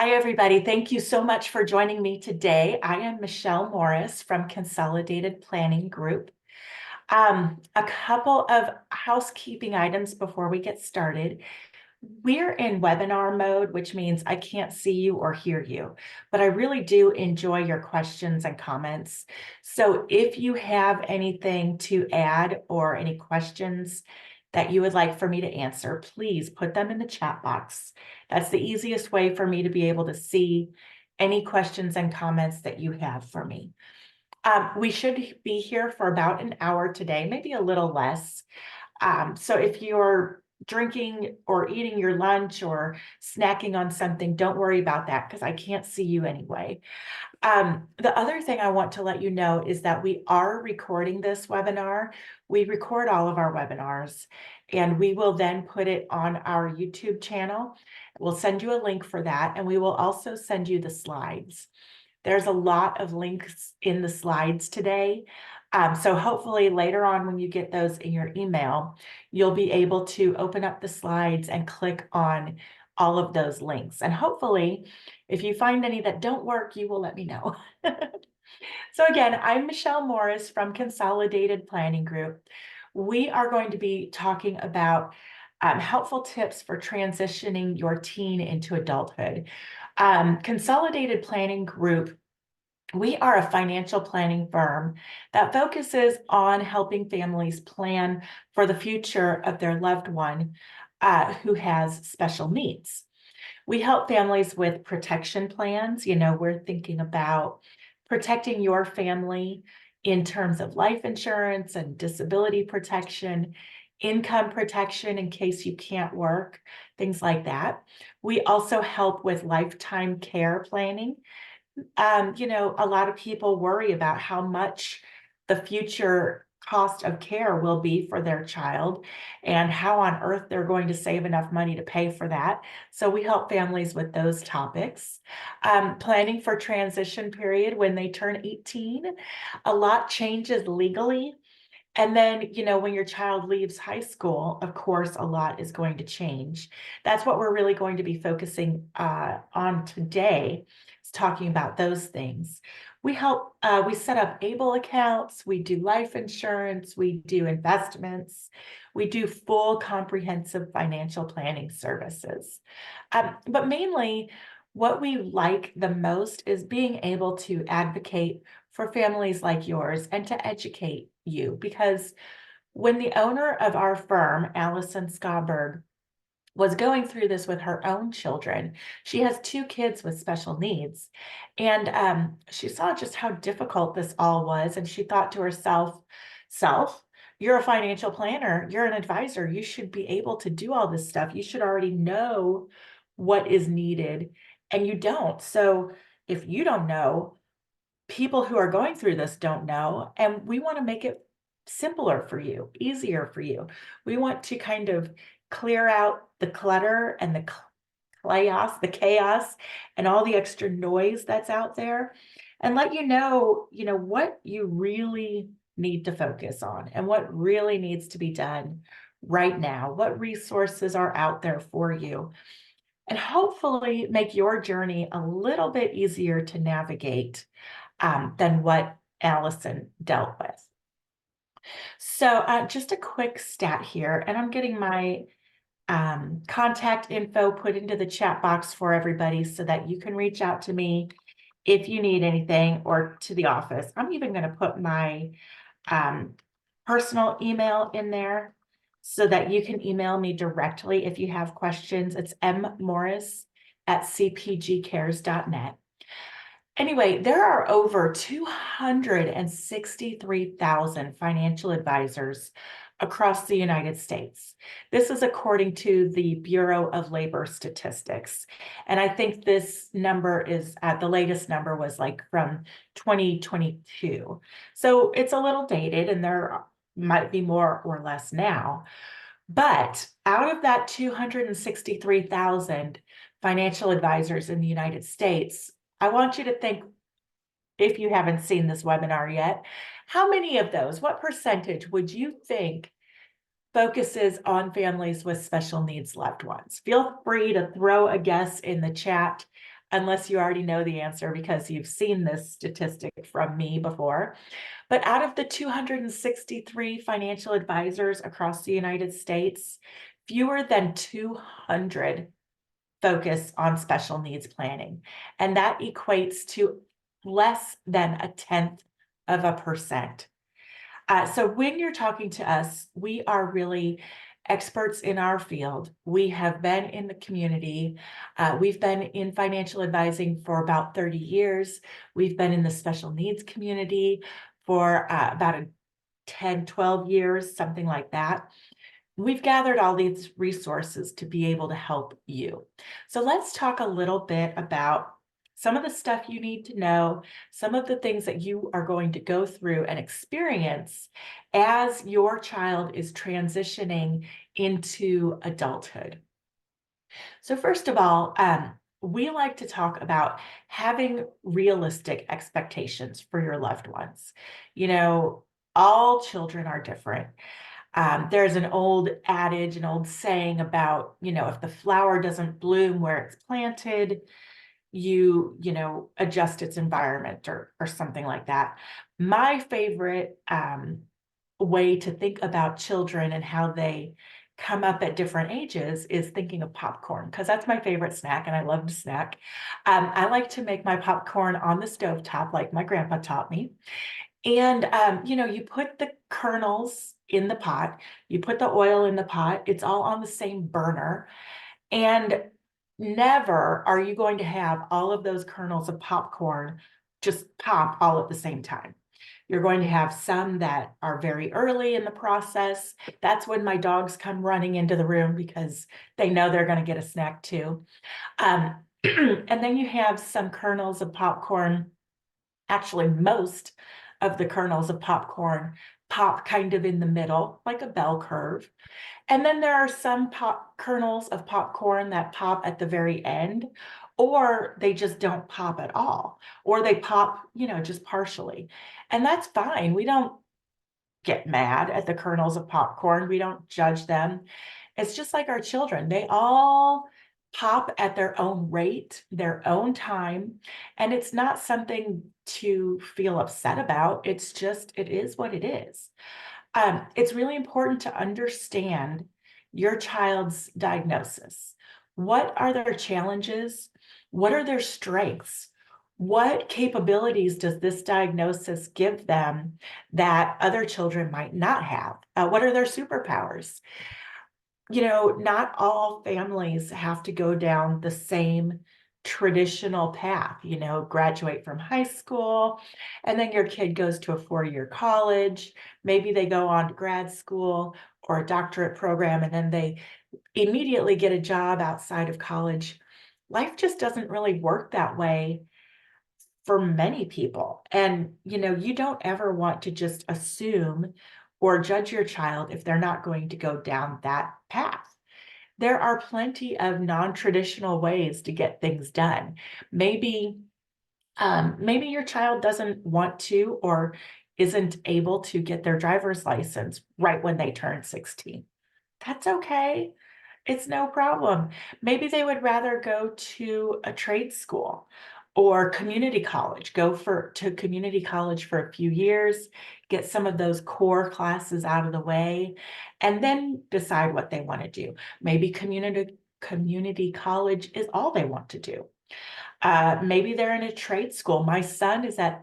Hi, everybody. Thank you so much for joining me today. I am Michelle Morris from Consolidated Planning Group. A couple of housekeeping items before we get started. We're in webinar mode, which means I can't see you or hear you, but I really do enjoy your questions and comments. So if you have anything to add or any questions that you would like for me to answer, please put them in the chat box. That's the easiest way for me to be able to see any questions and comments that you have for me. We should be here for about an hour today, maybe a little less. So if you're drinking or eating your lunch or snacking on something, don't worry about that because I can't see you anyway. The other thing I want to let you know is that we are recording this webinar. We record all of our webinars and we will then put it on our YouTube channel. We'll send you a link for that, and we will also send you the slides. There's a lot of links in the slides today. So hopefully later on when you get those in your email, you'll be able to open up the slides and click on all of those links. And hopefully, if you find any that don't work, you will let me know. So again, I'm Michelle Morris from Consolidated Planning Group. We are going to be talking about helpful tips for transitioning your teen into adulthood. Consolidated Planning Group, we are a financial planning firm that focuses on helping families plan for the future of their loved one who has special needs. We help families with protection plans. We're thinking about protecting your family in terms of life insurance and disability protection, income protection in case you can't work, things like that. We also help with lifetime care planning. A lot of people worry about how much the future cost of care will be for their child and how on earth they're going to save enough money to pay for that. So we help families with those topics. Planning for transition period when they turn 18. A lot changes legally. And then, when your child leaves high school, of course, a lot is going to change. That's what we're really going to be focusing on today, is talking about those things. We set up ABLE accounts, we do life insurance, we do investments, we do full comprehensive financial planning services. But mainly, what we like the most is being able to advocate for families like yours and to educate you, because when the owner of our firm, Allison Schaberg, was going through this with her own children. She has two kids with special needs. And she saw just how difficult this all was. And she thought to herself, you're a financial planner, you're an advisor, you should be able to do all this stuff. You should already know what is needed, and you don't. So if you don't know, people who are going through this don't know, and we want to make it simpler for you, easier for you. We want to kind of clear out the clutter and the chaos and all the extra noise that's out there, and let what you really need to focus on and what really needs to be done right now, what resources are out there for you, and hopefully make your journey a little bit easier to navigate than what Allison dealt with. So just a quick stat here, and I'm getting my contact info put into the chat box for everybody so that you can reach out to me if you need anything, or to the office. I'm even going to put my personal email in there so that you can email me directly if you have questions. It's mmorris@cpgcares.net. Anyway, there are over 263,000 financial advisors across the United States. This is according to the Bureau of Labor Statistics. And I think this number the latest number was like from 2022. So it's a little dated, and there might be more or less now. But out of that 263,000 financial advisors in the United States, I want you to think, if you haven't seen this webinar yet, how many of those, what percentage would you think focuses on families with special needs loved ones? Feel free to throw a guess in the chat. unless you already know the answer because you've seen this statistic from me before. But out of the 263 financial advisors across the United States, fewer than 200 focus on special needs planning. And that equates to less than 0.1%. So when you're talking to us, we are really experts in our field. We have been in the community. We've been in financial advising for about 30 years. We've been in the special needs community for about 10, 12 years, something like that. We've gathered all these resources to be able to help you. So let's talk a little bit about some of the stuff you need to know, some of the things that you are going to go through and experience as your child is transitioning into adulthood. So first of all, we like to talk about having realistic expectations for your loved ones. You know, all children are different. There's an old adage, an old saying about, if the flower doesn't bloom where it's planted, you adjust its environment or something like that. My favorite way to think about children and how they come up at different ages is thinking of popcorn, because that's my favorite snack and I love to snack. I like to make my popcorn on the stovetop like my grandpa taught me. And, you put the kernels in the pot, you put the oil in the pot, it's all on the same burner. And never are you going to have all of those kernels of popcorn just pop all at the same time. You're going to have some that are very early in the process. That's when my dogs come running into the room because they know they're going to get a snack too. And then you have some kernels of popcorn. Actually, most of the kernels of popcorn pop kind of in the middle, like a bell curve. And then there are some kernels of popcorn that pop at the very end, or they just don't pop at all, or they pop, just partially. And that's fine. We don't get mad at the kernels of popcorn. We don't judge them. It's just like our children. They all pop at their own rate, their own time, and it's not something to feel upset about. It's just, it is what it is. It's really important to understand your child's diagnosis. What are their challenges? What are their strengths? What capabilities does this diagnosis give them that other children might not have? What are their superpowers? Not all families have to go down the same traditional path, graduate from high school, and then your kid goes to a 4-year college. Maybe they go on to grad school or a doctorate program, and then they immediately get a job outside of college. Life just doesn't really work that way for many people. And, you don't ever want to just assume or judge your child if they're not going to go down that path. There are plenty of non-traditional ways to get things done. Maybe your child doesn't want to or isn't able to get their driver's license right when they turn 16. That's okay. It's no problem. Maybe they would rather go to a trade school or community college, to community college for a few years, get some of those core classes out of the way, and then decide what they want to do. Maybe community college is all they want to do. Maybe they're in a trade school. My son is at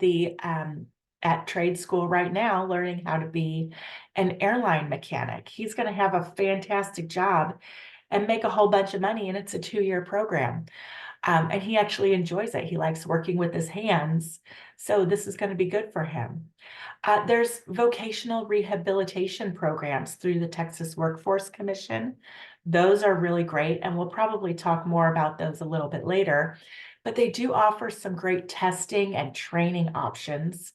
trade school right now, learning how to be an airline mechanic. He's going to have a fantastic job and make a whole bunch of money, and it's a 2-year program. And he actually enjoys it. He likes working with his hands. So this is going to be good for him. There's vocational rehabilitation programs through the Texas Workforce Commission. Those are really great, and we'll probably talk more about those a little bit later. But they do offer some great testing and training options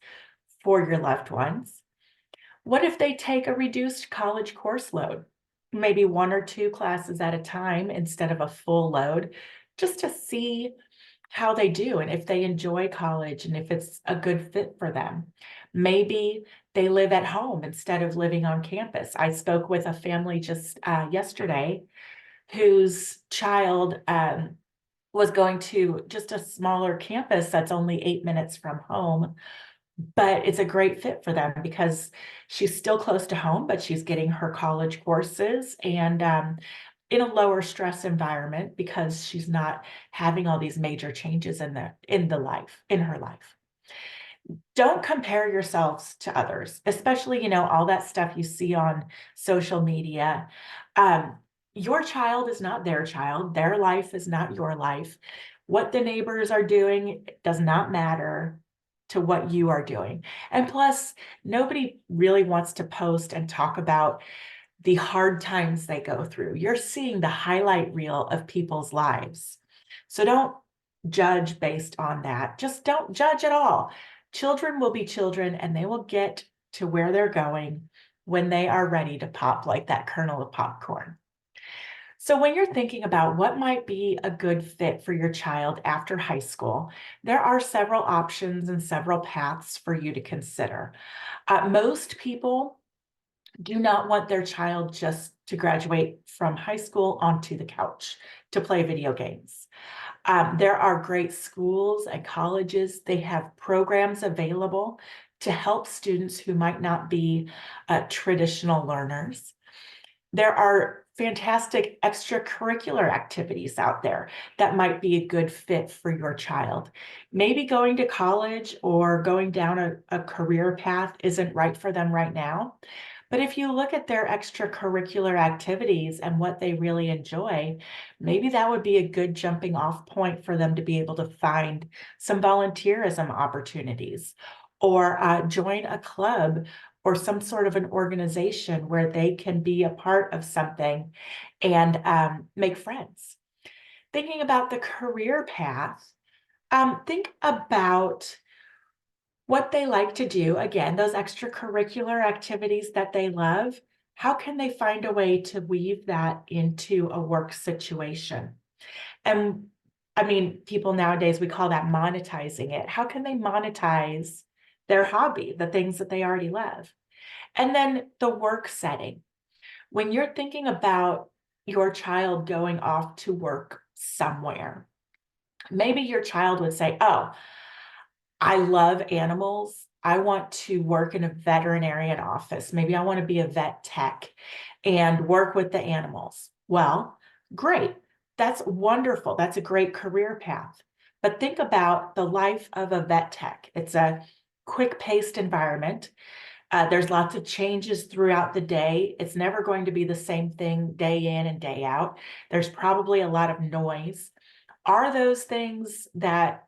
for your loved ones. What if they take a reduced college course load? Maybe 1 or 2 classes at a time instead of a full load, just to see how they do and if they enjoy college and if it's a good fit for them. Maybe they live at home instead of living on campus. I spoke with a family just yesterday whose child was going to just a smaller campus that's only 8 minutes from home, but it's a great fit for them because she's still close to home, but she's getting her college courses and in a lower stress environment because she's not having all these major changes in her life. Don't compare yourselves to others, especially, all that stuff you see on social media. Um, your child is not their child. Their life is not your life. What the neighbors are doing does not matter to what you are doing. And plus, nobody really wants to post and talk about the hard times they go through. You're seeing the highlight reel of people's lives. So don't judge based on that. Just don't judge at all. Children will be children and they will get to where they're going when they are ready to pop like that kernel of popcorn. So when you're thinking about what might be a good fit for your child after high school, there are several options and several paths for you to consider. Most people do not want their child just to graduate from high school onto the couch to play video games. There are great schools and colleges. They have programs available to help students who might not be traditional learners. There are fantastic extracurricular activities out there that might be a good fit for your child. Maybe going to college or going down a career path isn't right for them right now. But if you look at their extracurricular activities and what they really enjoy, maybe that would be a good jumping off point for them to be able to find some volunteerism opportunities or join a club or some sort of an organization where they can be a part of something and make friends. Thinking about the career path, think about what they like to do. Again, those extracurricular activities that they love. How can they find a way to weave that into a work situation? And I mean, people nowadays, we call that monetizing it. How can they monetize their hobby, the things that they already love? And then the work setting. When you're thinking about your child going off to work somewhere, maybe your child would say, oh, I love animals. I want to work in a veterinarian office. Maybe I want to be a vet tech and work with the animals. Well, great. That's wonderful. That's a great career path. But think about the life of a vet tech. It's a quick-paced environment. There's lots of changes throughout the day. It's never going to be the same thing day in and day out. There's probably a lot of noise. Are those things that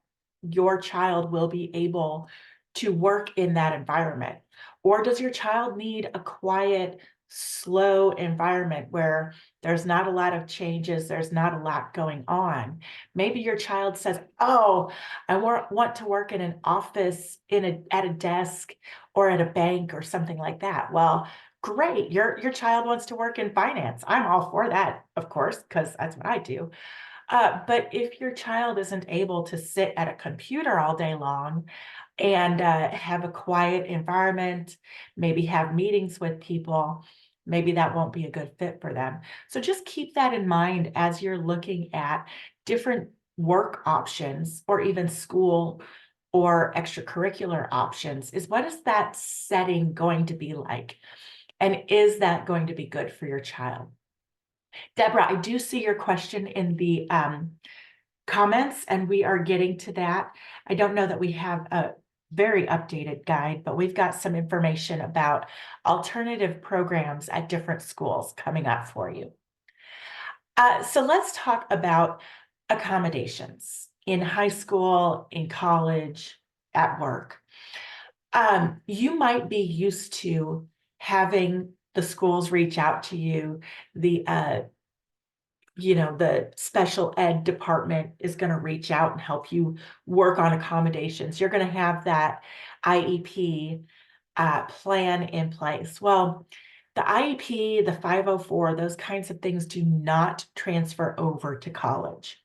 your child will be able to work in that environment? Or does your child need a quiet, slow environment where there's not a lot of changes, there's not a lot going on? Maybe your child says, oh, I want to work in an office at a desk or at a bank or something like that. Well, great. Your child wants to work in finance. I'm all for that, of course, because that's what I do. But if your child isn't able to sit at a computer all day long and have a quiet environment, maybe have meetings with people, maybe that won't be a good fit for them. So just keep that in mind as you're looking at different work options or even school or extracurricular options, is what is that setting going to be like? And is that going to be good for your child? Deborah, I do see your question in the comments, and we are getting to that. I don't know that we have a very updated guide, but we've got some information about alternative programs at different schools coming up for you. So let's talk about accommodations in high school, in college, at work. You might be used to having the schools reach out to you, the the special ed department is going to reach out and help you work on accommodations. You're going to have that IEP plan in place. Well, the IEP, the 504, those kinds of things do not transfer over to college.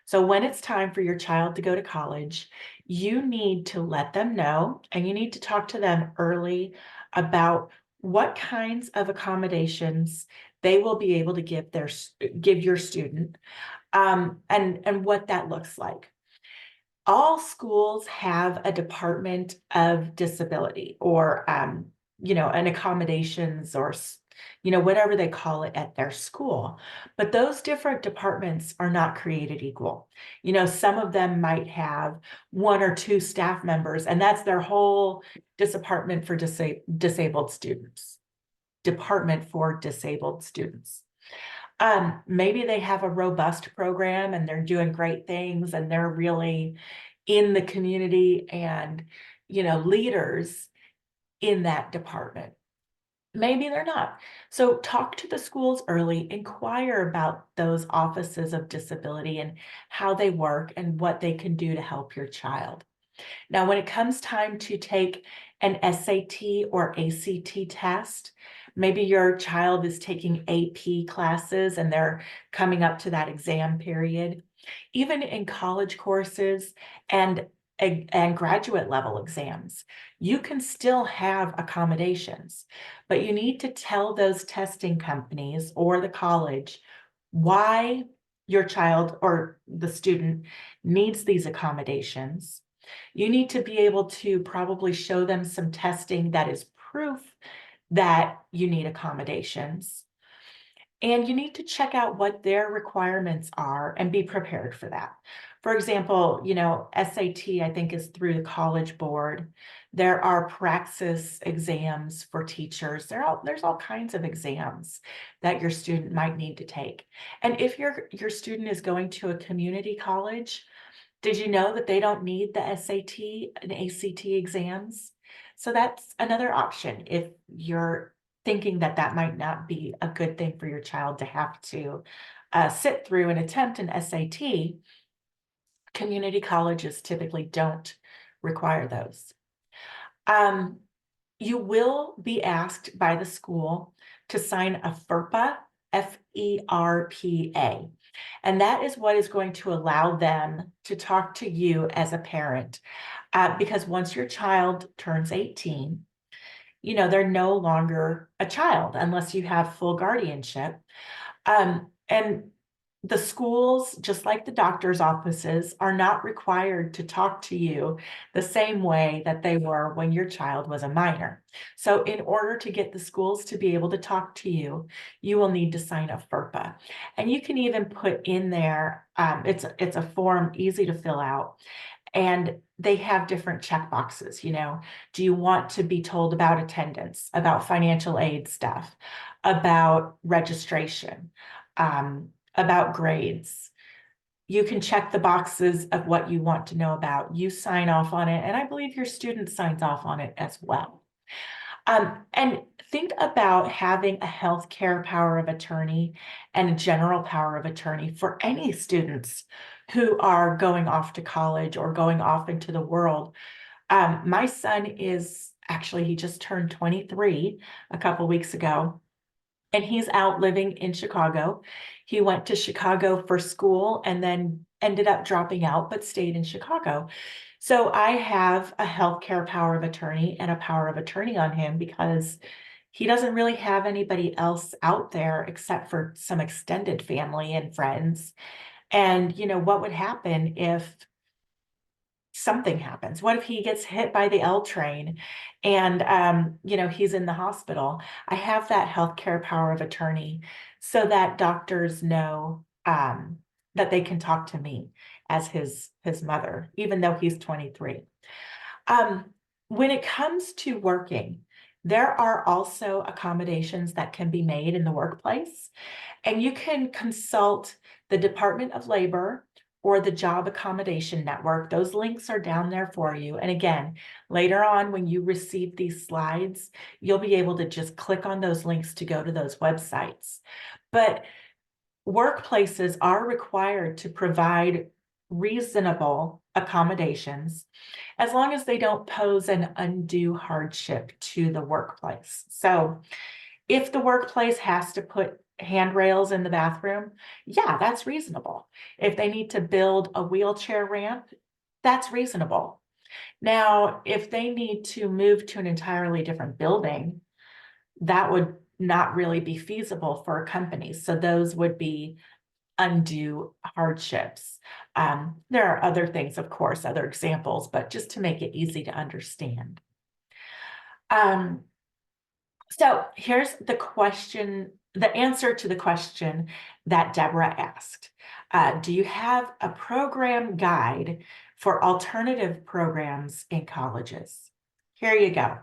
So when it's time for your child to go to college, you need to let them know and you need to talk to them early about what kinds of accommodations they will be able to give your student, and what that looks like. All schools have a department of disability, or an accommodations, or whatever they call it at their school. But those different departments are not created equal. Some of them might have one or two staff members, and that's their whole department for disabled students. Department for disabled students. Maybe they have a robust program and they're doing great things and they're really in the community and, leaders in that department. Maybe they're not. So talk to the schools early, inquire about those offices of disability and how they work and what they can do to help your child. Now, when it comes time to take an SAT or ACT test, maybe your child is taking AP classes and they're coming up to that exam period. Even in college courses and graduate level exams, you can still have accommodations, but you need to tell those testing companies or the college why your child or the student needs these accommodations. You need to be able to probably show them some testing that is proof that you need accommodations. And you need to check out what their requirements are and be prepared for that. For example, SAT, I think, is through the College Board. There are praxis exams for teachers. There's all kinds of exams that your student might need to take. And if your student is going to a community college, did you know that they don't need the SAT and ACT exams? So that's another option if you're thinking that that might not be a good thing for your child to have to sit through and attempt an SAT. Community colleges typically don't require those. You will be asked by the school to sign a FERPA, FERPA. And that is what is going to allow them to talk to you as a parent. Because once your child turns 18, they're no longer a child unless you have full guardianship. And the schools, just like the doctor's offices, are not required to talk to you the same way that they were when your child was a minor. So in order to get the schools to be able to talk to you, you will need to sign a FERPA. And you can even put in there, it's a form easy to fill out. And they have different check boxes. Do you want to be told about attendance, about financial aid stuff, about registration, about grades? You can check the boxes of what you want to know about. You sign off on it, and I believe your student signs off on it as well. And think about having a healthcare power of attorney and a general power of attorney for any students who are going off to college or going off into the world. My son he just turned 23 a couple weeks ago, and he's out living in Chicago. He went to Chicago for school and then ended up dropping out, but stayed in Chicago. So I have a healthcare power of attorney and a power of attorney on him because he doesn't really have anybody else out there except for some extended family and friends. And, what would happen if something happens? What if he gets hit by the L train and, he's in the hospital? I have that healthcare power of attorney so that doctors know that they can talk to me as his mother, even though he's 23. When it comes to working, there are also accommodations that can be made in the workplace, and you can consult the Department of Labor or the Job Accommodation Network. Those links are down there for you. And again, later on when you receive these slides, you'll be able to just click on those links to go to those websites. But workplaces are required to provide reasonable accommodations as long as they don't pose an undue hardship to the workplace. So if the workplace has to put handrails in the bathroom, yeah, that's reasonable. If they need to build a wheelchair ramp, that's reasonable. Now, if they need to move to an entirely different building, that would not really be feasible for companies. So those would be undue hardships. There are other things, of course, other examples, but just to make it easy to understand. So here's the question, the answer to the question that Deborah asked. Do you have a program guide for alternative programs in colleges? Here you go.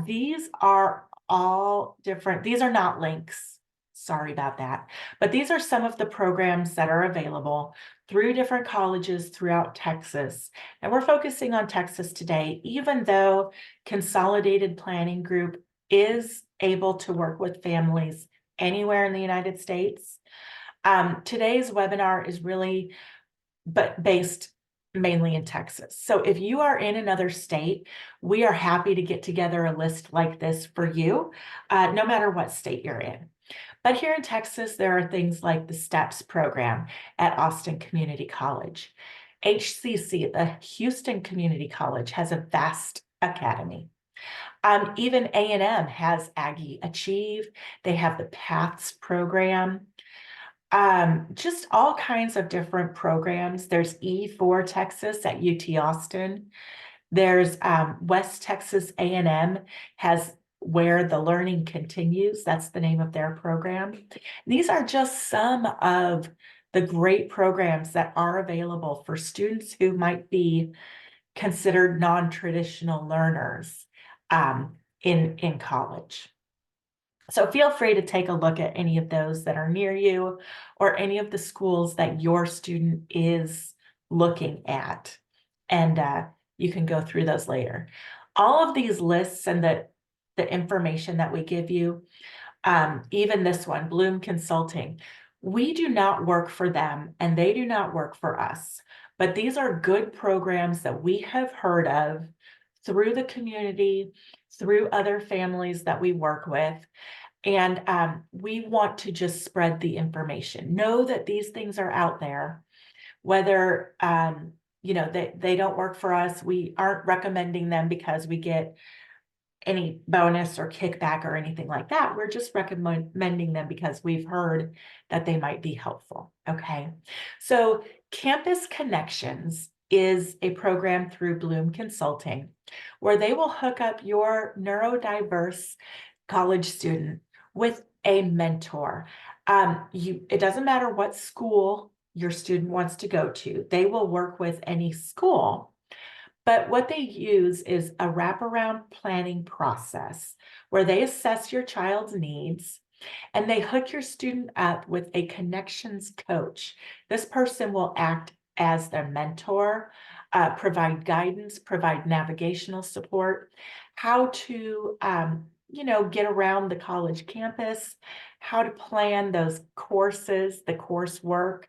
These are all different. These are not links. Sorry about that. But these are some of the programs that are available through different colleges throughout Texas. And we're focusing on Texas today, even though Consolidated Planning Group is able to work with families anywhere in the United States. Today's webinar is really based mainly in Texas. So if you are in another state, we are happy to get together a list like this for you, no matter what state you're in. But here in Texas, there are things like the STEPS program at Austin Community College. HCC, the Houston Community College, has a vast academy. Even A&M has Aggie Achieve. They have the PATHS program. Just all kinds of different programs. There's E4 Texas at UT Austin. There's West Texas A&M has Where the Learning Continues. That's the name of their program. These are just some of the great programs that are available for students who might be considered non-traditional learners in college. So feel free to take a look at any of those that are near you or any of the schools that your student is looking at. And you can go through those later. All of these lists and the information that we give you, even this one, Bloom Consulting, we do not work for them and they do not work for us. But these are good programs that we have heard of through the community, through other families that we work with. And we want to just spread the information. Know that these things are out there, whether they don't work for us. We aren't recommending them because we get any bonus or kickback or anything like that. We're just recommending them because we've heard that they might be helpful. Okay. So Campus Connections is a program through Bloom Consulting where they will hook up your neurodiverse college student with a mentor. It doesn't matter what school your student wants to go to. They will work with any school. But what they use is a wraparound planning process where they assess your child's needs and they hook your student up with a connections coach. This person will act as their mentor, provide guidance, provide navigational support, how to get around the college campus, how to plan those courses, the coursework,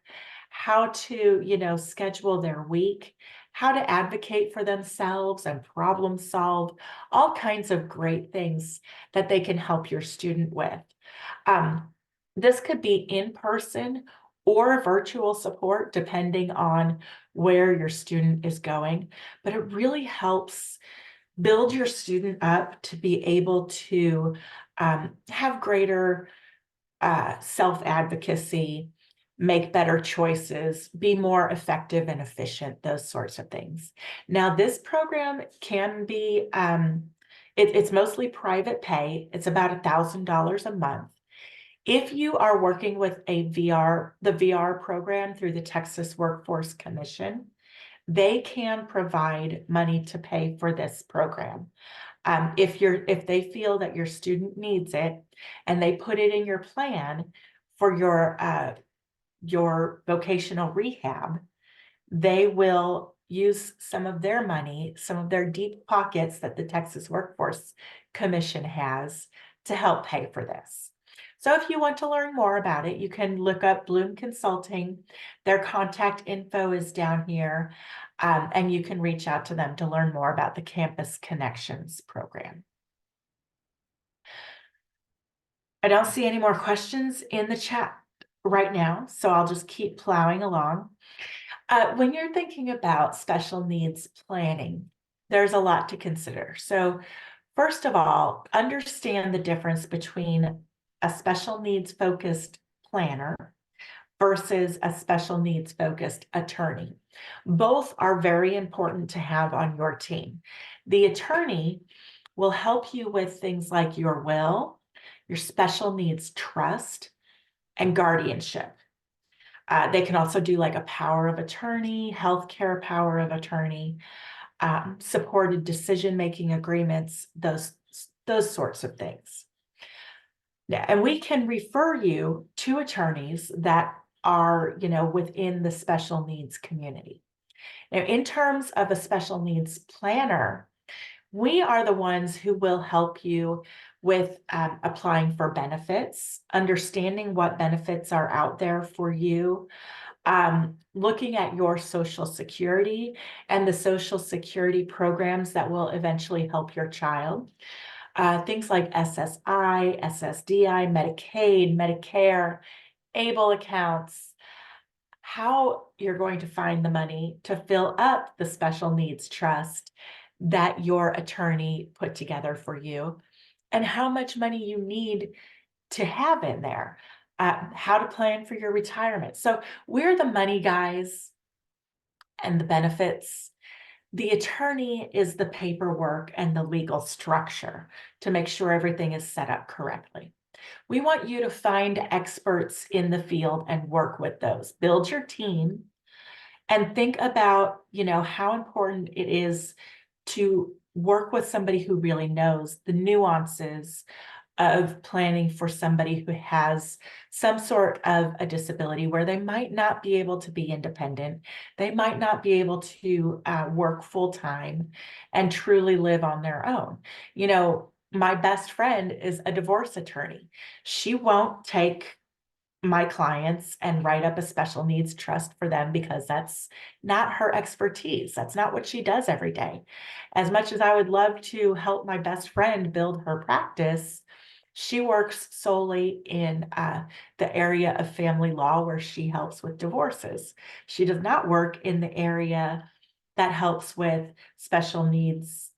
how to schedule their week, how to advocate for themselves and problem solve, all kinds of great things that they can help your student with. This could be in person or virtual support, depending on where your student is going, but it really helps build your student up to be able to have greater self-advocacy, make better choices, be more effective and efficient, those sorts of things. Now, this program can be, it's mostly private pay. It's about $1,000 a month. If you are working with the VR program through the Texas Workforce Commission, they can provide money to pay for this program. If they feel that your student needs it and they put it in your plan for your vocational rehab, they will use some of their money, some of their deep pockets that the Texas Workforce Commission has to help pay for this. So if you want to learn more about it, you can look up Bloom Consulting. Their contact info is down here, and you can reach out to them to learn more about the Campus Connections program. I don't see any more questions in the chat right now, so I'll just keep plowing along. When you're thinking about special needs planning, there's a lot to consider. So First of all, understand the difference between a special needs focused planner versus a special needs focused attorney. Both are very important to have on your team. The attorney will help you with things like your will, your special needs trust, and guardianship. They can also do like a power of attorney, healthcare power of attorney, supported decision-making agreements, those sorts of things. Yeah, and we can refer you to attorneys that are, within the special needs community. Now, in terms of a special needs planner, we are the ones who will help you with applying for benefits, understanding what benefits are out there for you, looking at your Social Security and the Social Security programs that will eventually help your child. Things like SSI, SSDI, Medicaid, Medicare, ABLE accounts, how you're going to find the money to fill up the special needs trust that your attorney put together for you, and how much money you need to have in there, how to plan for your retirement. So we're the money guys and the benefits. The attorney is the paperwork and the legal structure to make sure everything is set up correctly. We want you to find experts in the field and work with those. Build your team and think about, how important it is to work with somebody who really knows the nuances of planning for somebody who has some sort of a disability where they might not be able to be independent. They might not be able to work full time and truly live on their own. My best friend is a divorce attorney. She won't take my clients and write up a special needs trust for them because that's not her expertise. That's not what she does every day. As much as I would love to help my best friend build her practice, she works solely in the area of family law where she helps with divorces. She does not work in the area that helps with special needs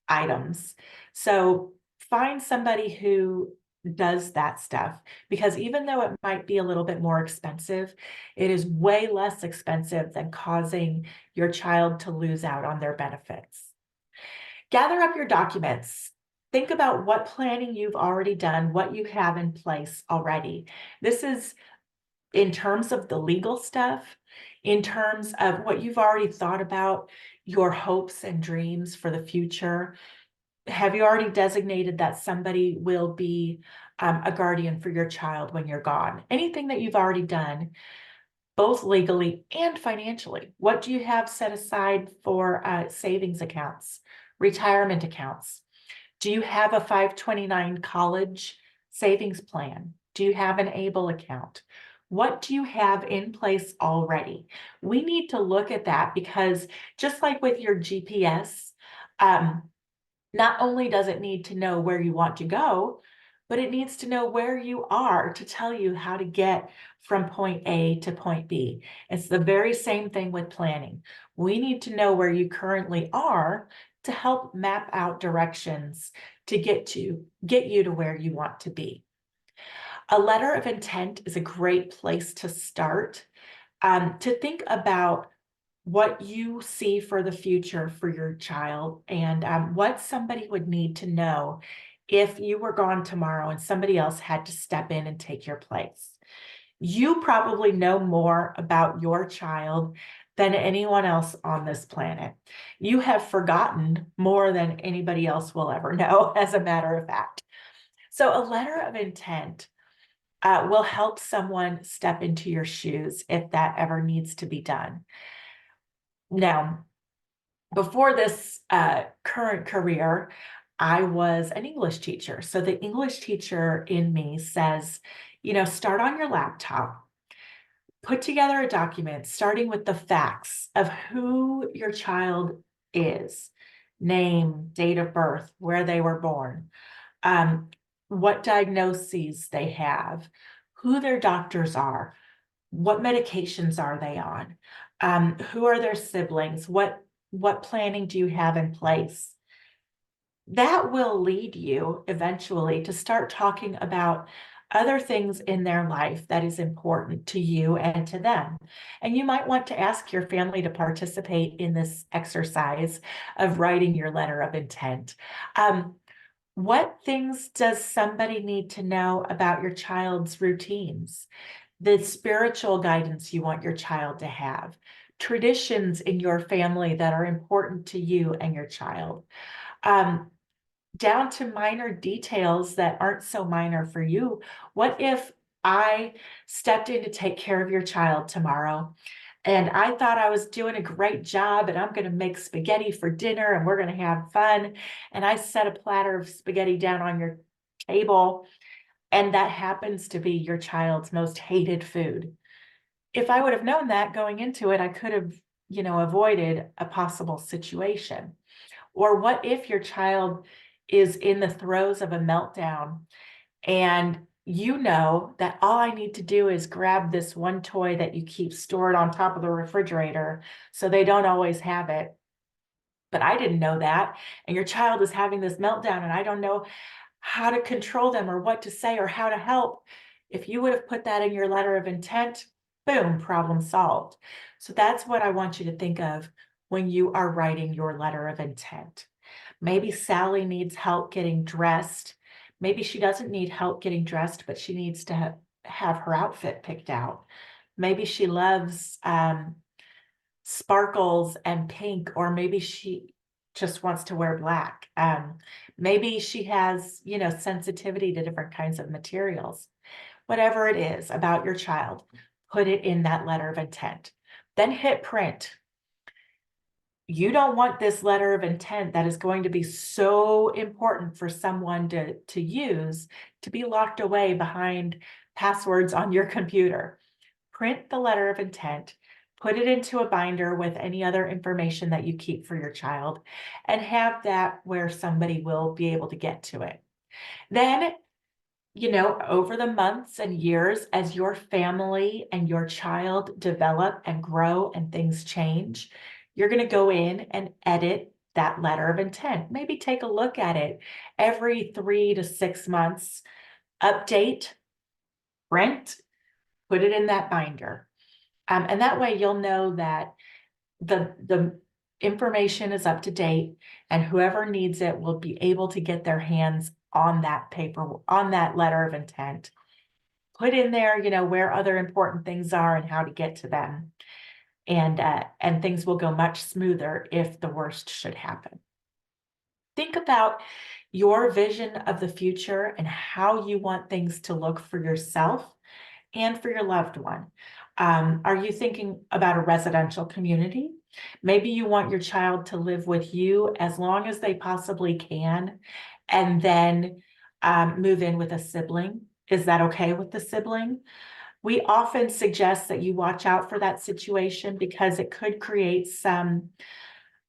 items. So find somebody who does that stuff, because even though it might be a little bit more expensive, it is way less expensive than causing your child to lose out on their benefits. Gather up your documents. Think about what planning you've already done, what you have in place already. This is in terms of the legal stuff, in terms of what you've already thought about, your hopes and dreams for the future. Have you already designated that somebody will be a guardian for your child when you're gone? Anything that you've already done, both legally and financially. What do you have set aside for savings accounts, retirement accounts? Do you have a 529 college savings plan? Do you have an ABLE account? What do you have in place already? We need to look at that, because just like with your GPS, not only does it need to know where you want to go, but it needs to know where you are to tell you how to get from point A to point B. It's the very same thing with planning. We need to know where you currently are to help map out directions to get you to where you want to be. A letter of intent is a great place to start, to think about what you see for the future for your child, and what somebody would need to know if you were gone tomorrow and somebody else had to step in and take your place. You probably know more about your child than anyone else on this planet. You have forgotten more than anybody else will ever know, as a matter of fact. So a letter of intent will help someone step into your shoes if that ever needs to be done. Now, before this current career, I was an English teacher. So the English teacher in me says, start on your laptop, put together a document starting with the facts of who your child is: name, date of birth, where they were born, what diagnoses they have, who their doctors are, what medications are they on, who are their siblings, what planning do you have in place? that will lead you eventually to start talking about other things in their life that is important to you and to them. And you might want to ask your family to participate in this exercise of writing your letter of intent. What things does somebody need to know about your child's routines? The spiritual guidance you want your child to have, traditions in your family that are important to you and your child. Um, Down to minor details that aren't so minor for you. What if I stepped in to take care of your child tomorrow and I thought I was doing a great job and I'm going to make spaghetti for dinner and we're going to have fun. And I set a platter of spaghetti down on your table and that happens to be your child's most hated food. If I would have known that going into it, I could have, avoided a possible situation. Or what if your child is in the throes of a meltdown and you know that all I need to do is grab this one toy that you keep stored on top of the refrigerator so they don't always have it. But I didn't know that. And your child is having this meltdown and I don't know how to control them or what to say or how to help. If you would have put that in your letter of intent, boom, problem solved. So that's what I want you to think of when you are writing your letter of intent. Maybe Sally needs help getting dressed. Maybe she doesn't need help getting dressed, but she needs to have her outfit picked out. Maybe she loves sparkles and pink, or maybe she just wants to wear black. Maybe she has, sensitivity to different kinds of materials. Whatever it is about your child, put it in that letter of intent. Then hit print. You don't want this letter of intent that is going to be so important for someone to use to be locked away behind passwords on your computer. Print the letter of intent, put it into a binder with any other information that you keep for your child, and have that where somebody will be able to get to it. Then, over the months and years, as your family and your child develop and grow and things change, you're going to go in and edit that letter of intent. Maybe take a look at it every 3 to 6 months, update, print, put it in that binder. And that way you'll know that the information is up to date and whoever needs it will be able to get their hands on that paper, on that letter of intent. Put in there, where other important things are and how to get to them. And things will go much smoother if the worst should happen. Think about your vision of the future and how you want things to look for yourself and for your loved one. Are you thinking about a residential community? Maybe you want your child to live with you as long as they possibly can, and then move in with a sibling. Is that okay with the sibling? We often suggest that you watch out for that situation because it could create um,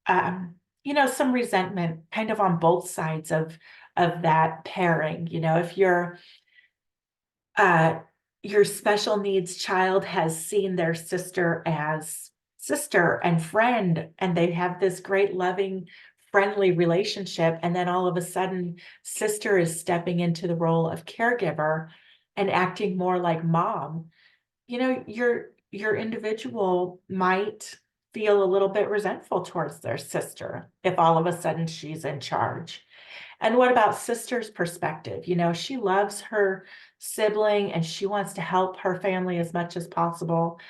some resentment kind of on both sides of that pairing. If uh, your special needs child has seen their sister as sister and friend, and they have this great, loving, friendly relationship. And then all of a sudden, sister is stepping into the role of caregiver and acting more like mom. Your individual might feel a little bit resentful towards their sister if all of a sudden she's in charge. And what about sister's perspective? She loves her sibling and she wants to help her family as much as possible.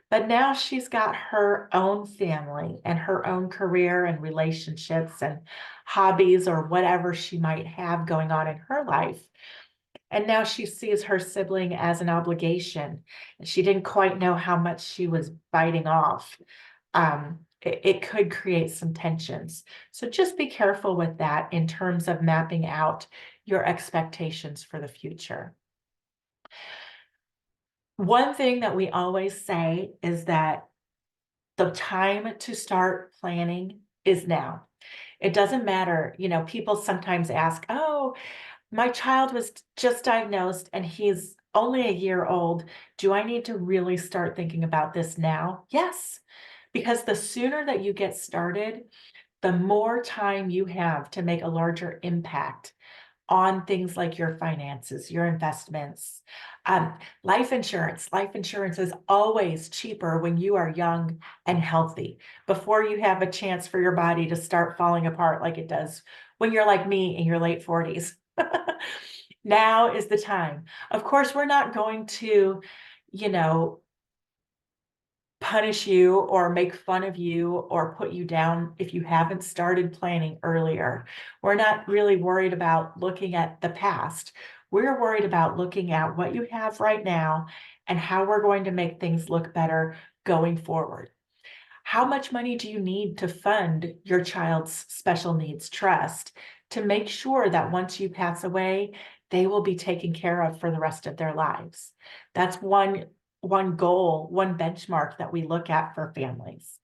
But now she's got her own family and her own career and relationships and hobbies or whatever she might have going on in her life. And now she sees her sibling as an obligation. And she didn't quite know how much she was biting off. It could create some tensions. So just be careful with that in terms of mapping out your expectations for the future. One thing that we always say is that the time to start planning is now. It doesn't matter, people sometimes ask, oh, my child was just diagnosed and he's only a year old. Do I need to really start thinking about this now? Yes, because the sooner that you get started, the more time you have to make a larger impact on things like your finances, your investments, um, life insurance. Life insurance is always cheaper when you are young and healthy, before you have a chance for your body to start falling apart like it does when you're like me in your late 40s. Now is the time. Of course, we're not going to, you know, punish you or make fun of you or put you down if you haven't started planning earlier. We're not really worried about looking at the past. We're worried about looking at what you have right now and how we're going to make things look better going forward. How much money do you need to fund your child's special needs trust to make sure that once you pass away, they will be taken care of for the rest of their lives? That's one goal, one benchmark that we look at for families.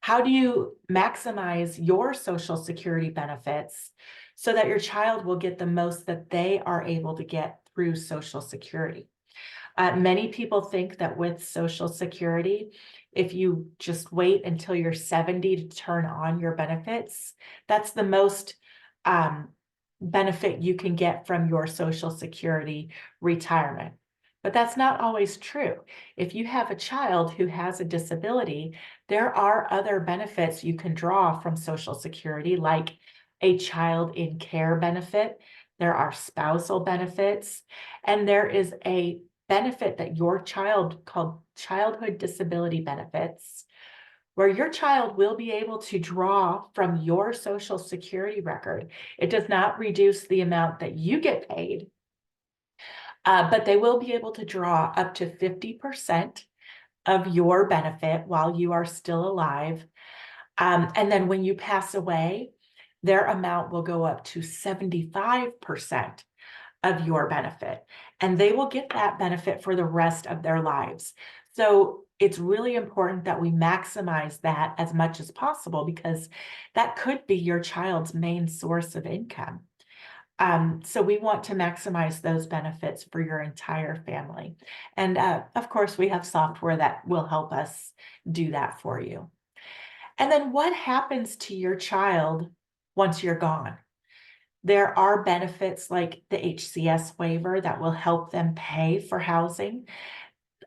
How do you maximize your Social Security benefits so that your child will get the most that they are able to get through Social Security? Many people think that with Social Security, if you just wait until you're 70 to turn on your benefits, that's the most um, benefit you can get from your Social Security retirement. But that's not always true. If you have a child who has a disability, there are other benefits you can draw from Social Security, like a child in care benefit. There are spousal benefits, and there is a benefit that your child called childhood disability benefits, where your child will be able to draw from your Social Security record. It does not reduce the amount that you get paid, but they will be able to draw up to 50% of your benefit while you are still alive. And then when you pass away, their amount will go up to 75% of your benefit, and they will get that benefit for the rest of their lives. So it's really important that we maximize that as much as possible, because that could be your child's main source of income. So we want to maximize those benefits for your entire family. And of course, we have software that will help us do that for you. And then what happens to your child once you're gone? There are benefits like the HCS waiver that will help them pay for housing.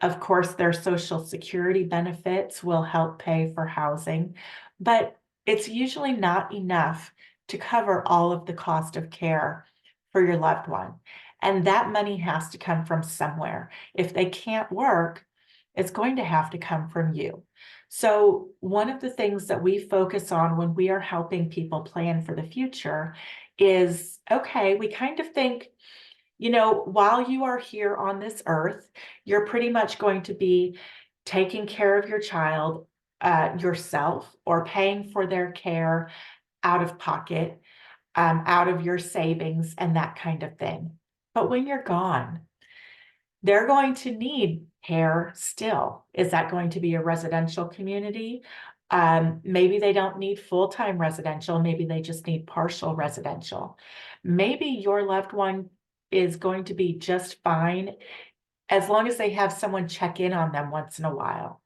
Of course, their Social Security benefits will help pay for housing, but it's usually not enough to cover all of the cost of care for your loved one. And that money has to come from somewhere. If they can't work, it's going to have to come from you. So one of the things that we focus on when we are helping people plan for the future is, okay, we kind of think, while you are here on this earth, you're pretty much going to be taking care of your child yourself, or paying for their care out of pocket, out of your savings and that kind of thing. But when you're gone, they're going to need care still. Is that going to be a residential community? Maybe they don't need full-time residential. Maybe they just need partial residential. Maybe your loved one is going to be just fine as long as they have someone check in on them once in a while.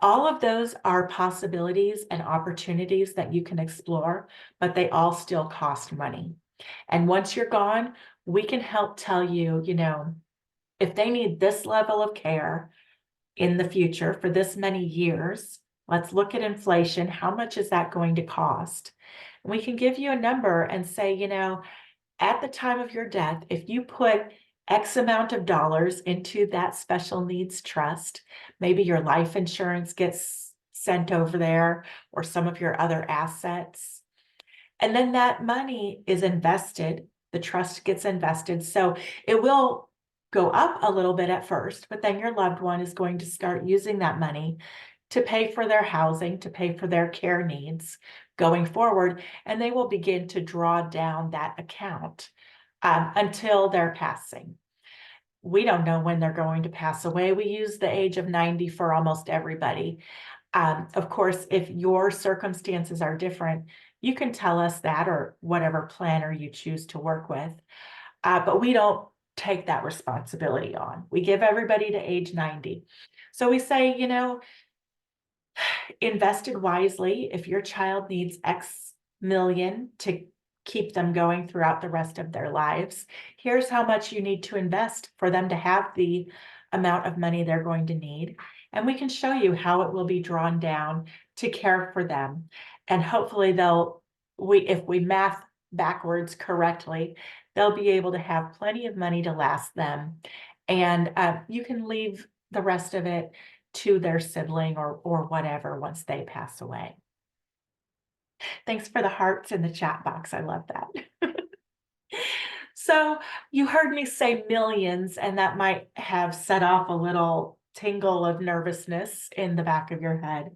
All of those are possibilities and opportunities that you can explore, but they all still cost money. And once you're gone, we can help tell you, if they need this level of care in the future for this many years, let's look at inflation. How much is that going to cost? And we can give you a number and say, at the time of your death, if you put X amount of dollars into that special needs trust, maybe your life insurance gets sent over there, or some of your other assets, and then that money is invested, the trust gets invested. So it will go up a little bit at first, but then your loved one is going to start using that money to pay for their housing, to pay for their care needs going forward, and they will begin to draw down that account until they're passing. We don't know when they're going to pass away. We use the age of 90 for almost everybody. Of course, if your circumstances are different, you can tell us that, or whatever planner you choose to work with. But we don't take that responsibility on. We give everybody to age 90. So we say, invested wisely, if your child needs X million to keep them going throughout the rest of their lives, here's how much you need to invest for them to have the amount of money they're going to need. And we can show you how it will be drawn down to care for them. And hopefully if we math backwards correctly, they'll be able to have plenty of money to last them. And you can leave the rest of it to their sibling or whatever once they pass away. Thanks for the hearts in the chat box. I love that. So you heard me say millions, and that might have set off a little tingle of nervousness in the back of your head.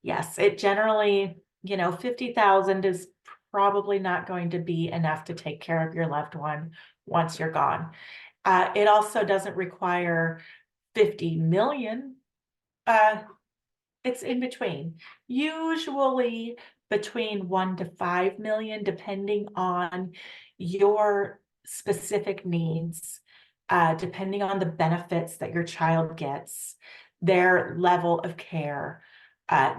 Yes, it generally, 50,000 is probably not going to be enough to take care of your loved one once you're gone. It also doesn't require 50 million. It's in between, usually between 1 to 5 million, depending on your specific needs, depending on the benefits that your child gets, their level of care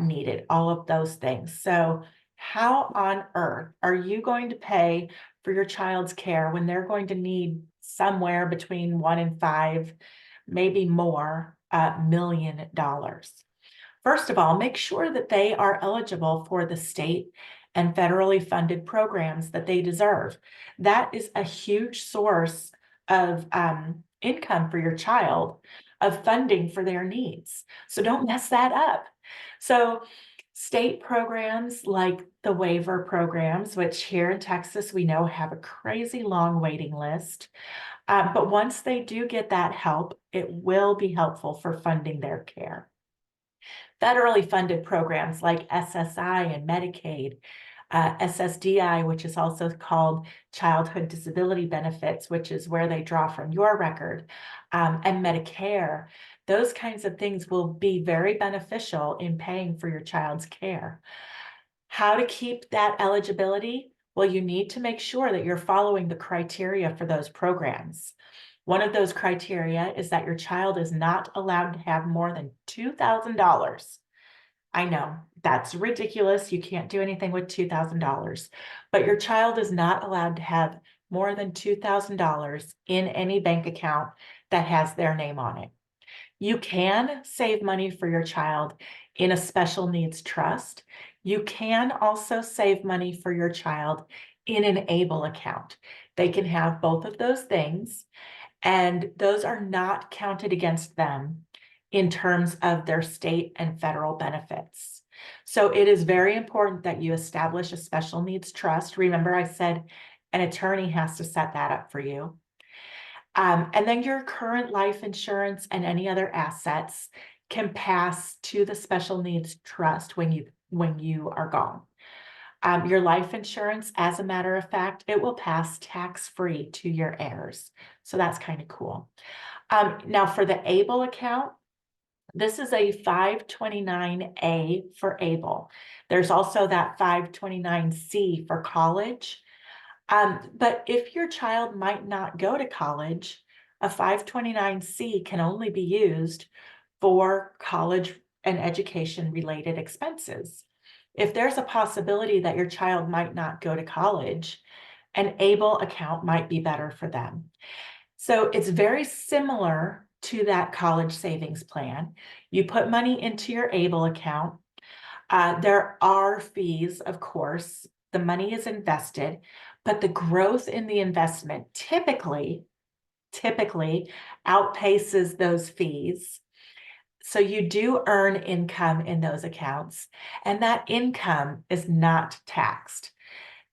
needed, all of those things. So how on earth are you going to pay for your child's care when they're going to need somewhere between 1 and 5, maybe more, $1 million? First of all, make sure that they are eligible for the state and federally funded programs that they deserve. That is a huge source of income for your child, of funding for their needs. So don't mess that up. So state programs like the waiver programs, which here in Texas, we know have a crazy long waiting list. But once they do get that help, it will be helpful for funding their care. Federally funded programs like SSI and Medicaid, SSDI, which is also called Childhood Disability Benefits, which is where they draw from your record, and Medicare. Those kinds of things will be very beneficial in paying for your child's care. How to keep that eligibility? Well, you need to make sure that you're following the criteria for those programs. One of those criteria is that your child is not allowed to have more than $2,000. I know that's ridiculous. You can't do anything with $2,000, but your child is not allowed to have more than $2,000 in any bank account that has their name on it. You can save money for your child in a special needs trust. You can also save money for your child in an ABLE account. They can have both of those things, and those are not counted against them in terms of their state and federal benefits. So it is very important that you establish a special needs trust. Remember, I said an attorney has to set that up for you. And then your current life insurance and any other assets can pass to the special needs trust when you are gone. Your life insurance, as a matter of fact, it will pass tax-free to your heirs. So that's kind of cool. Now for the ABLE account, this is a 529A for ABLE. There's also that 529C for college. But if your child might not go to college, a 529C can only be used for college and education related expenses. If there's a possibility that your child might not go to college, an ABLE account might be better for them. So it's very similar to that college savings plan. You put money into your ABLE account. There are fees, of course. The money is invested, but the growth in the investment typically outpaces those fees. So you do earn income in those accounts, and that income is not taxed.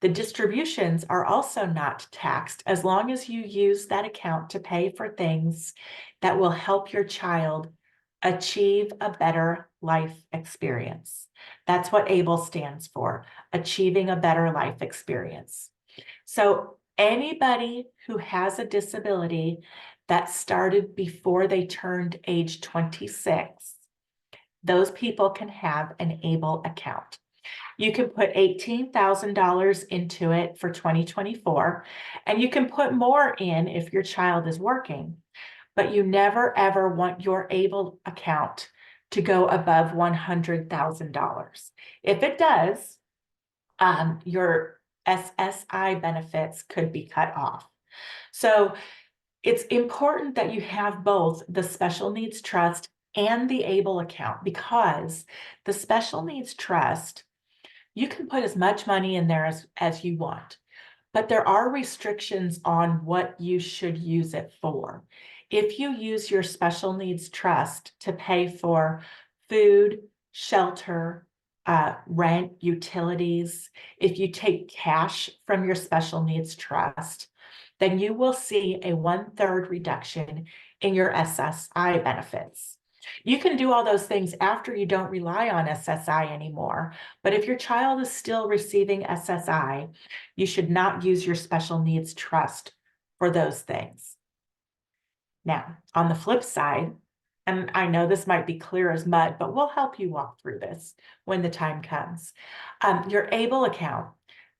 The distributions are also not taxed as long as you use that account to pay for things that will help your child achieve a better life experience. That's what ABLE stands for, achieving a better life experience. So anybody who has a disability that started before they turned age 26, those people can have an ABLE account. You can put $18,000 into it for 2024, and you can put more in if your child is working, but you never ever want your ABLE account to go above $100,000. If it does, your SSI benefits could be cut off. So it's important that you have both the special needs trust and the ABLE account, because the special needs trust, you can put as much money in there as you want, but there are restrictions on what you should use it for. If you use your special needs trust to pay for food, shelter, rent, utilities, if you take cash from your special needs trust, then you will see a 1/3 reduction in your SSI benefits. You can do all those things after you don't rely on SSI anymore. But if your child is still receiving SSI, you should not use your special needs trust for those things. Now, on the flip side, and I know this might be clear as mud, but we'll help you walk through this when the time comes. Your ABLE account,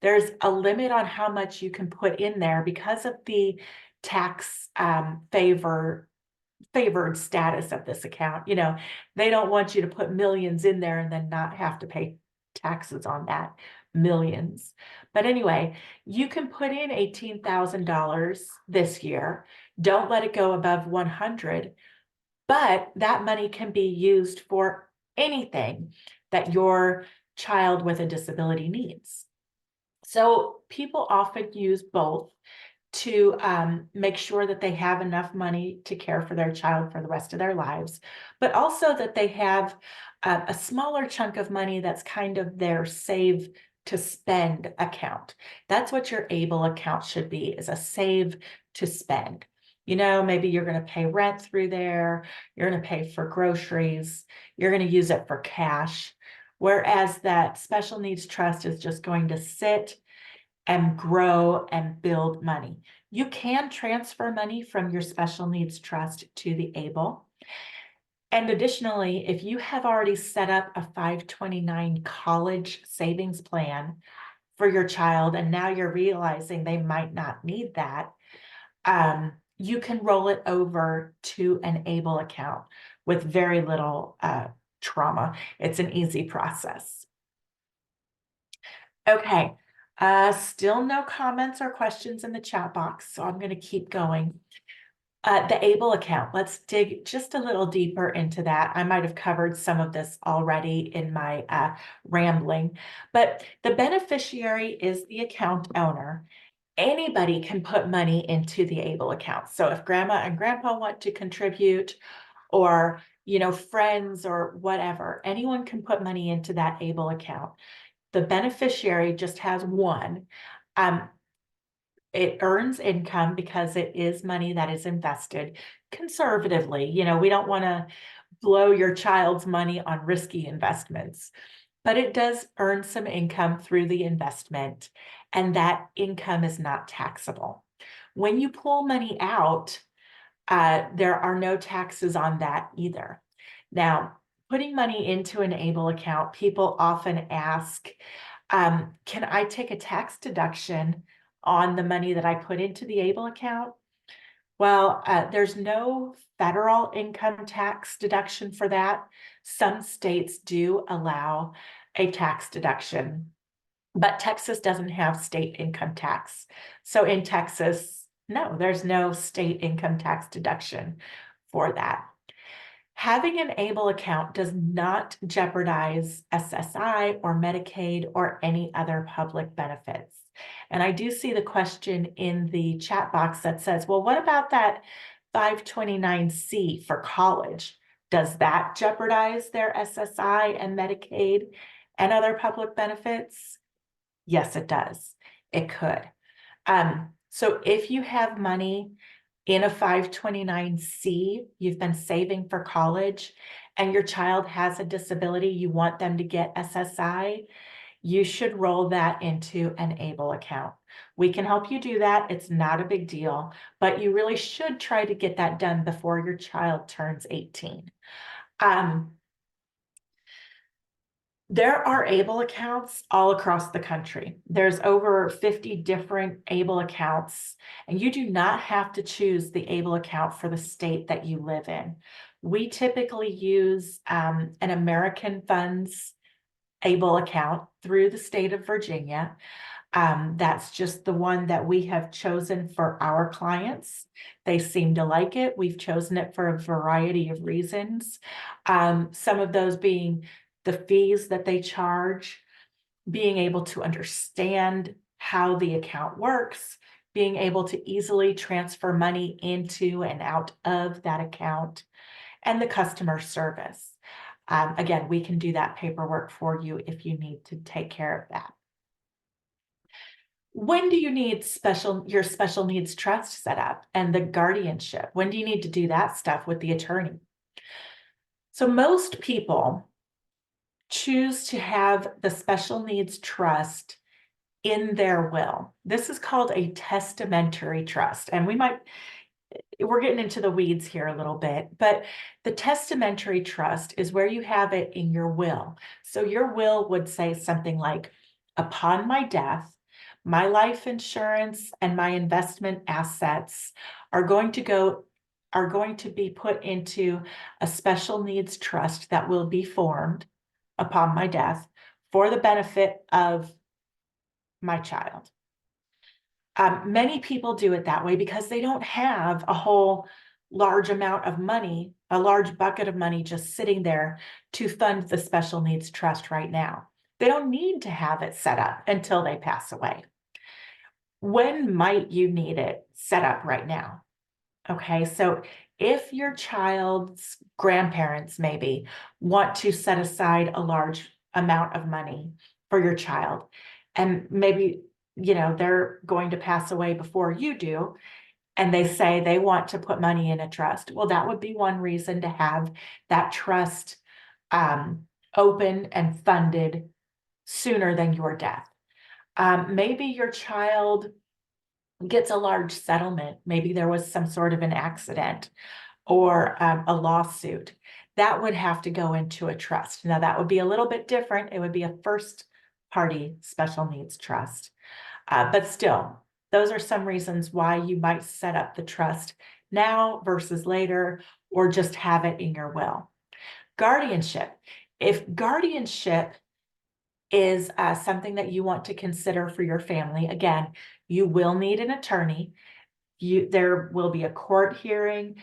there's a limit on how much you can put in there because of the tax favored status of this account. They don't want you to put millions in there and then not have to pay taxes on that millions. But anyway, you can put in $18,000 this year. Don't let it go above 100, but that money can be used for anything that your child with a disability needs. So people often use both to make sure that they have enough money to care for their child for the rest of their lives, but also that they have a smaller chunk of money that's kind of their save to spend account. That's what your ABLE account should be, is a save to spend. Maybe you're going to pay rent through there, you're going to pay for groceries, you're going to use it for cash, whereas that special needs trust is just going to sit and grow and build money. You can transfer money from your special needs trust to the ABLE. And additionally, if you have already set up a 529 college savings plan for your child, and now you're realizing they might not need that, you can roll it over to an ABLE account with very little trauma. It's an easy process. Okay. Still no comments or questions in the chat box, so I'm going to keep going. The ABLE account, let's dig just a little deeper into that. I might have covered some of this already in my rambling, but the beneficiary is the account owner. Anybody can put money into the ABLE account. So if grandma and grandpa want to contribute, or friends or whatever, anyone can put money into that ABLE account. The beneficiary just has one. It earns income because it is money that is invested conservatively. We don't want to blow your child's money on risky investments, but it does earn some income through the investment, and that income is not taxable. When you pull money out, there are no taxes on that either. Now, putting money into an ABLE account, people often ask, can I take a tax deduction on the money that I put into the ABLE account? Well, there's no federal income tax deduction for that. Some states do allow a tax deduction, but Texas doesn't have state income tax. So in Texas, no, there's no state income tax deduction for that. Having an ABLE account does not jeopardize SSI or Medicaid or any other public benefits. And I do see the question in the chat box that says, well, what about that 529C for college? Does that jeopardize their SSI and Medicaid and other public benefits? Yes, it does. It could. So if you have money in a 529C, you've been saving for college, and your child has a disability, you want them to get SSI, you should roll that into an ABLE account. We can help you do that. It's not a big deal, but you really should try to get that done before your child turns 18. There are ABLE accounts all across the country. There's over 50 different ABLE accounts, and you do not have to choose the ABLE account for the state that you live in. We typically use an American Funds ABLE account through the state of Virginia. That's just the one that we have chosen for our clients. They seem to like it. We've chosen it for a variety of reasons. Some of those being the fees that they charge, being able to understand how the account works, being able to easily transfer money into and out of that account, and the customer service. Again, we can do that paperwork for you if you need to take care of that. When do you need your special needs trust set up and the guardianship? When do you need to do that stuff with the attorney? So most people choose to have the special needs trust in their will. This is called a testamentary trust. And we're getting into the weeds here a little bit, but the testamentary trust is where you have it in your will. So your will would say something like, upon my death, my life insurance and my investment assets are going to be put into a special needs trust that will be formed upon my death for the benefit of my child. Many people do it that way because they don't have a whole large amount of money, a large bucket of money just sitting there to fund the special needs trust right now. They don't need to have it set up until they pass away. When might you need it set up right now? Okay, so if your child's grandparents maybe want to set aside a large amount of money for your child, and maybe they're going to pass away before you do, and they say they want to put money in a trust, well, that would be one reason to have that trust open and funded sooner than your death. Maybe your child gets a large settlement. Maybe there was some sort of an accident or a lawsuit. That would have to go into a trust. Now, that would be a little bit different. It would be a first party special needs trust. But still, those are some reasons why you might set up the trust now versus later, or just have it in your will. Guardianship. If guardianship is something that you want to consider for your family, again, you will need an attorney. There will be a court hearing.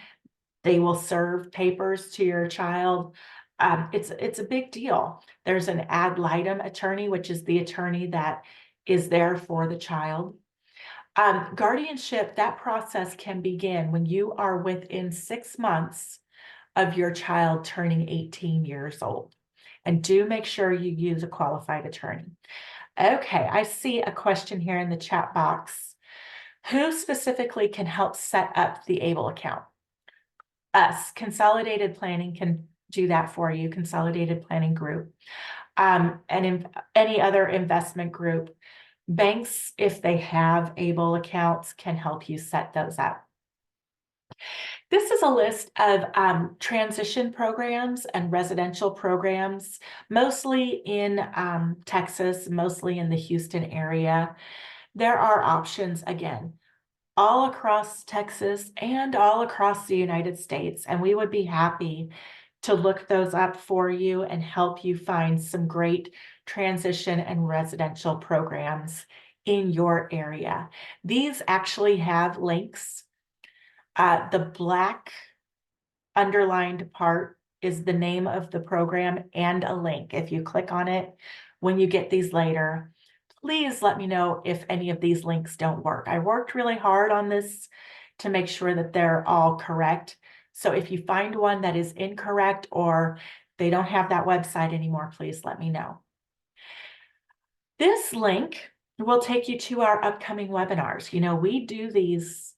They will serve papers to your child. It's a big deal. There's an ad litem attorney, which is the attorney that is there for the child. Guardianship, that process can begin when you are within 6 months of your child turning 18 years old. And do make sure you use a qualified attorney. Okay, I see a question here in the chat box. Who specifically can help set up the ABLE account? Us, Consolidated Planning, can do that for you, Consolidated Planning Group. And any other investment group. Banks, if they have ABLE accounts, can help you set those up. This is a list of transition programs and residential programs, mostly in Texas, mostly in the Houston area. There are options, again, all across Texas and all across the United States, and we would be happy to look those up for you and help you find some great transition and residential programs in your area. These actually have links. The black underlined part is the name of the program and a link. If you click on it when you get these later, please let me know if any of these links don't work. I worked really hard on this to make sure that they're all correct. So if you find one that is incorrect or they don't have that website anymore, please let me know. This link will take you to our upcoming webinars. We do these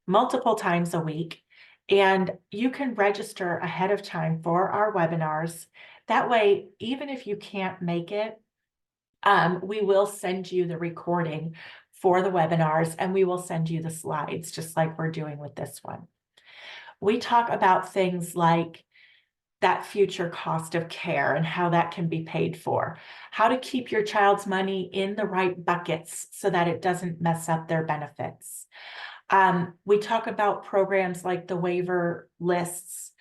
multiple times a week, and you can register ahead of time for our webinars. That way, even if you can't make it, we will send you the recording for the webinars, and we will send you the slides, just like we're doing with this one. We talk about things like that future cost of care and how that can be paid for, how to keep your child's money in the right buckets so that it doesn't mess up their benefits. We talk about programs like the waiver lists,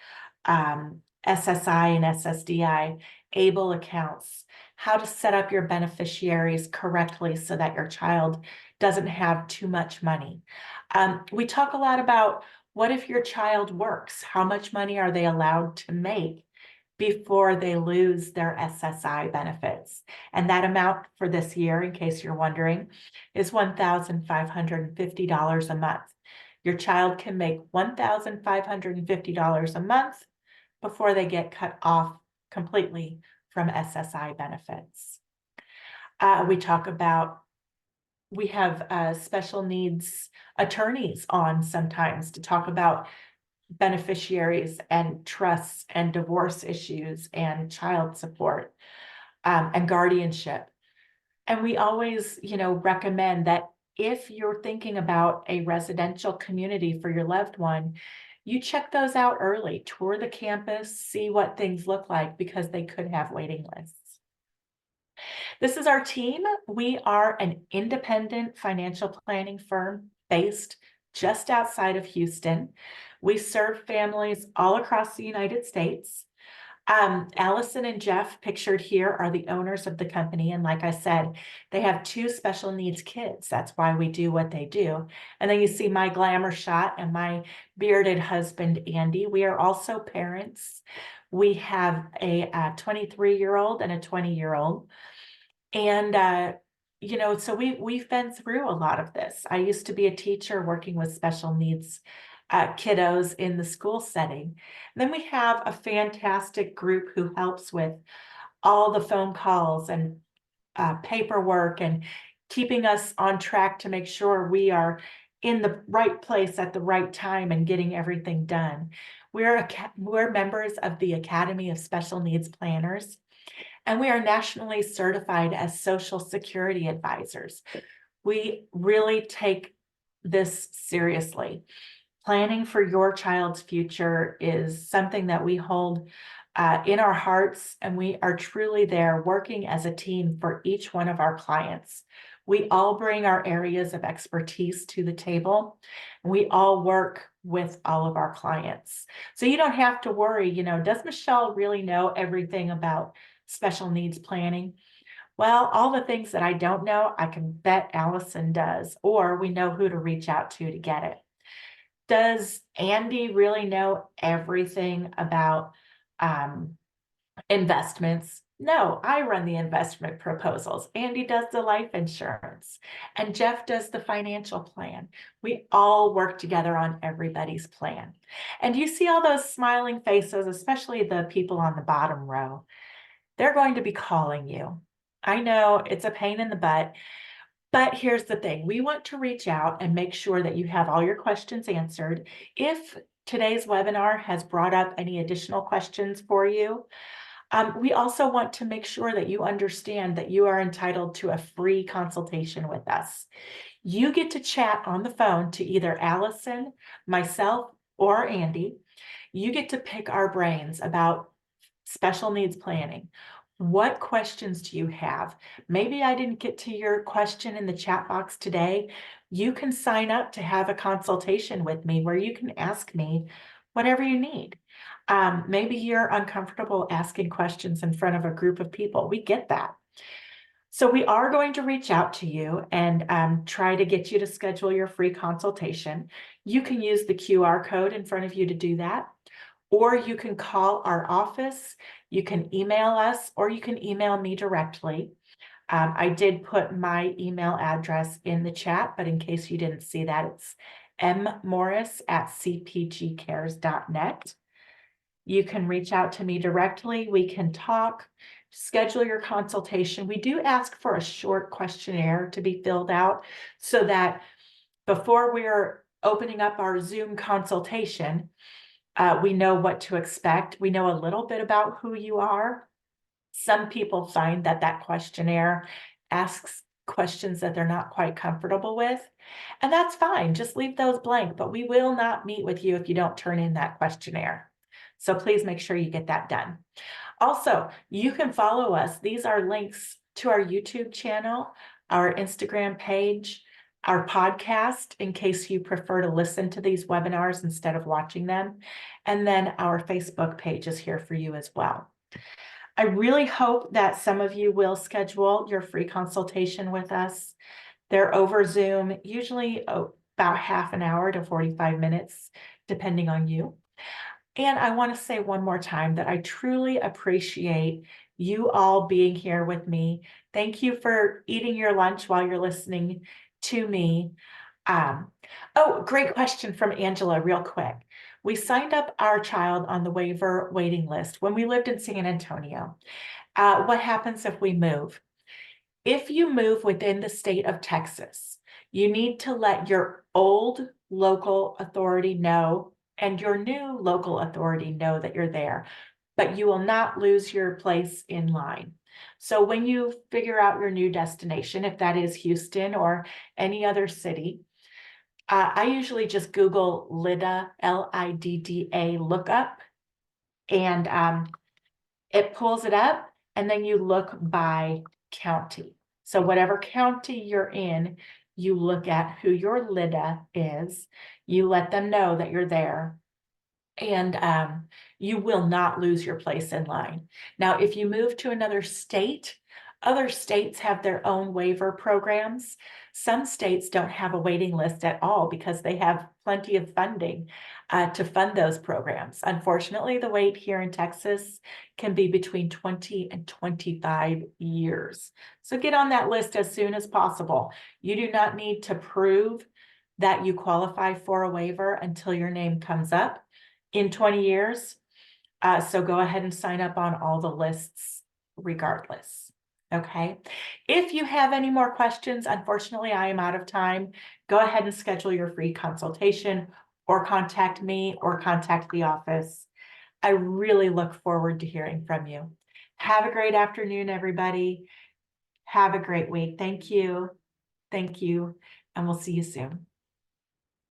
SSI and SSDI, ABLE accounts, how to set up your beneficiaries correctly so that your child doesn't have too much money. We talk a lot about what if your child works? How much money are they allowed to make before they lose their SSI benefits? And that amount for this year, in case you're wondering, is $1,550 a month. Your child can make $1,550 a month before they get cut off completely from SSI benefits. We talk about, we have special needs attorneys on sometimes to talk about beneficiaries and trusts and divorce issues and child support and guardianship. And we always, recommend that if you're thinking about a residential community for your loved one, you check those out early, tour the campus, see what things look like, because they could have waiting lists. This is our team. We are an independent financial planning firm based just outside of Houston. We serve families all across the United States. Allison and Jeff, pictured here, are the owners of the company. And like I said, they have 2 special needs kids. That's why we do what they do. And then you see my glamour shot and my bearded husband, Andy. We are also parents. We have a 23-year-old and a 20-year-old. And, so we've been through a lot of this. I used to be a teacher working with special needs kiddos in the school setting. And then we have a fantastic group who helps with all the phone calls and paperwork and keeping us on track to make sure we are in the right place at the right time and getting everything done. We're members of the Academy of Special Needs Planners, and we are nationally certified as Social Security advisors. We really take this seriously. Planning for your child's future is something that we hold in our hearts, and we are truly there working as a team for each one of our clients. We all bring our areas of expertise to the table. We all work with all of our clients. So you don't have to worry, does Michelle really know everything about special needs planning? Well, all the things that I don't know, I can bet Allison does, or we know who to reach out to get it. Does Andy really know everything about investments? No, I run the investment proposals. Andy does the life insurance, and Jeff does the financial plan. We all work together on everybody's plan. And you see all those smiling faces, especially the people on the bottom row. They're going to be calling you. I know it's a pain in the butt, but here's the thing. We want to reach out and make sure that you have all your questions answered. If today's webinar has brought up any additional questions for you, we also want to make sure that you understand that you are entitled to a free consultation with us. You get to chat on the phone to either Allison, myself, or Andy. You get to pick our brains about special needs planning. What questions do you have? Maybe I didn't get to your question in the chat box today. You can sign up to have a consultation with me where you can ask me whatever you need. Maybe you're uncomfortable asking questions in front of a group of people. We get that. So we are going to reach out to you and try to get you to schedule your free consultation. You can use the QR code in front of you to do that, or you can call our office, you can email us, or you can email me directly. I did put my email address in the chat, but in case you didn't see that, it's mmorris@cpgcares.net. You can reach out to me directly. We can talk, schedule your consultation. We do ask for a short questionnaire to be filled out so that before we're opening up our Zoom consultation, we know what to expect. We know a little bit about who you are. Some people find that that questionnaire asks questions that they're not quite comfortable with, and that's fine. Just leave those blank, but we will not meet with you if you don't turn in that questionnaire. So please make sure you get that done. Also, you can follow us. These are links to our YouTube channel, our Instagram page, our podcast, in case you prefer to listen to these webinars instead of watching them. And then our Facebook page is here for you as well. I really hope that some of you will schedule your free consultation with us. They're over Zoom, usually about half an hour to 45 minutes, depending on you. And I want to say one more time that I truly appreciate you all being here with me. Thank you for eating your lunch while you're listening to me. Oh, great question from Angela, real quick. We signed up our child on the waiver waiting list when we lived in San Antonio. What happens if we move? If you move within the state of Texas, you need to let your old local authority know and your new local authority know that you're there, but you will not lose your place in line. So when you figure out your new destination, if that is Houston or any other city, I usually just Google LIDDA, LIDDA lookup, and it pulls it up, and then you look by county. So whatever county you're in, you look at who your LIDDA is, you let them know that you're there, and you will not lose your place in line. Now, if you move to another state, other states have their own waiver programs. Some states don't have a waiting list at all because they have plenty of funding to fund those programs. Unfortunately, the wait here in Texas can be between 20 and 25 years. So get on that list as soon as possible. You do not need to prove that you qualify for a waiver until your name comes up in 20 years. So go ahead and sign up on all the lists regardless. Okay. If you have any more questions, unfortunately, I am out of time. Go ahead and schedule your free consultation or contact me or contact the office. I really look forward to hearing from you. Have a great afternoon, everybody. Have a great week. Thank you. Thank you. And we'll see you soon.